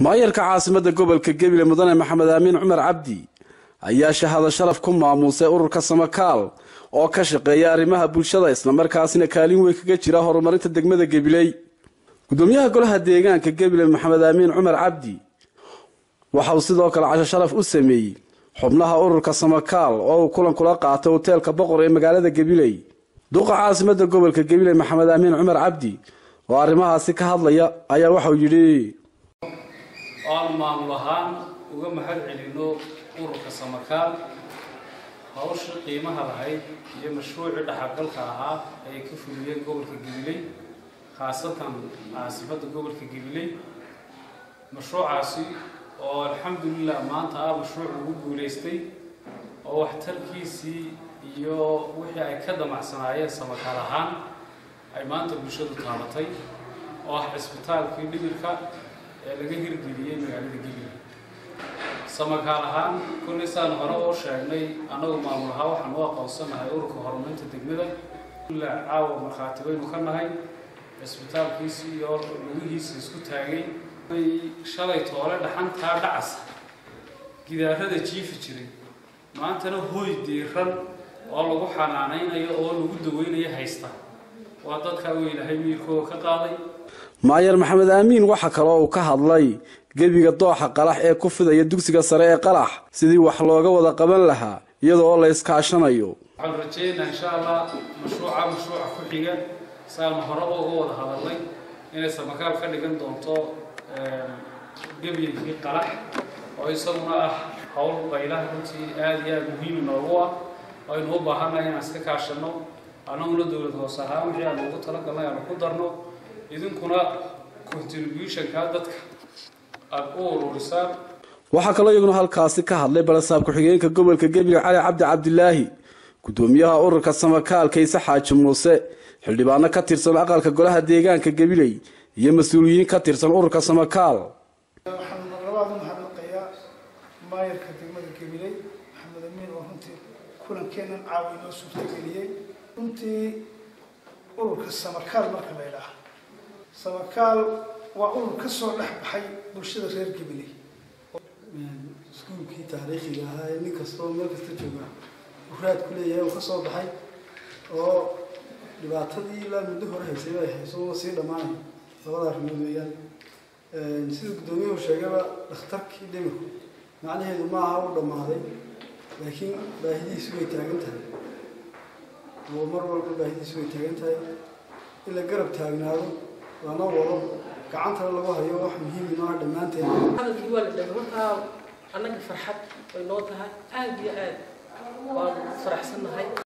maayarka caasimada gobolka Gabiley mudane Maxamed Amiin Cumar Cabdi ayaa shahada sharaf ku maamusay ururka Samakaal oo ka shaqeeya arrimaha bulshada isla markaasina kaalin weyn kaga jira horumarinta degmada Gabiley. Gudoomiyaha golaha deegaanka Gabiley Maxamed Amiin Cumar Cabdi waxa uu sidoo kale casho sharaf u sameeyay xubnaha ururka Samakaal oo kulan kula qaatay hoteelka Boqor ee magaalada Gabiley. Duqa caasimada gobolka Gabiley Maxamed Amiin Cumar Cabdi oo arrimahaasi ka hadlaya ayaa waxa uu yiri maamul ahaan uga mahad celino ururka Samakaal hawsha qiimaha lahayd iyo mashruuca dhaxalgalka ahaa ay ka fuliyeen gobolka Gabiley khaasatan caasimada gobolka Gabiley. mashruucaasi oo alxamdulillah maanta mashruuc ugu guuleystay oo waxtarkiisii iyo wixii ay ka damacsanaayeen Samakaal ahaan ay maanta bulshadu taabatay oo isbitaalkii dhimirka laga hirgeliyay magaalada Gabiley. Samakaal ahaan kulli saan hore oo sheegnay anagu maamul ahaan waxaan u aqoonsanahay ururka horumarinta degmada ilaa caawa markhaati waynu ka nahay isbitaalkiisi iyo lugihiisa isku taagay shalay toole dhaxantaa dhacas gidaarada jiifi jiray maantana hooy diiran oo lagu xanaanaynayo oo lagu daweynayo haysta waa dadka Ilaahay miirkooda ka qaaday. Maayar Maxamed Amiin waxa kale oo ka hadlay gebiga dooxa qalax ee ku fidaya dugsiga sare ee qalax sidii wax looga wada qaban lahaa iyadoo la iskaashanayo. waxaan rajaynayaa insha Allah mashruuca ku xiga saal hore oo wada hadalay inay Samakaal ka dhigan doonto gebiga qalax oo isaguna hawl baylaha runtii aad iyo aad muhiim noogu ah oo aynu u baahanahay inaan iska kaashano anaguna dawladda hoose ahaan wixii aan ugu talagalnay aan ku darno idinkuna contribution-ka dadka aad u ururisaan. waxa kale iyaguna halkaasi ka hadlay balasaab ku xigeenka gobolka Gabiley Cali Cabdi Cabdilaahi gudoomiyaha ururka Samakaal Kaysa Xaaji Muuse xildhibaano ka tirsan aqalka golaha deegaanka Gabiley iyo mas'uuliyiin ka tirsan ururka Samakaal. waxaan rabaa inaan hadlayaa maayarka degmada Gabiley Maxamed Amiin oo runtii kulankeenan caawin oo suurtageliyay runtii ururka Samakaal marka la yiraahdo Samakaal waa urur ka soo dhaxbaxay bulshada reer Gabiley iskuulkii taariikhiga ahaa ee nin kasta oo meel kasta jooga uraad ku leeyahay oo ka soo baxay oo dhibaatadii la muddo hore haysay ay hayso sii dhamaanay labada arrimood weeyaan sida gudoomiyuhu sheegaba dhakhtarkii dhimirku macnaheedu ma aha uu dhamaaday laakiin baahidiisu way taagan tahay oo mar walba baahidiisu way taagan tahay in la garab taagnaado lana wado gacanta lagu hayo wax muhiim ah dhamaanteen hadalkii waa la dhameeyay annaga farxad way noo tahay aad iyo aad waan faraxsanahay.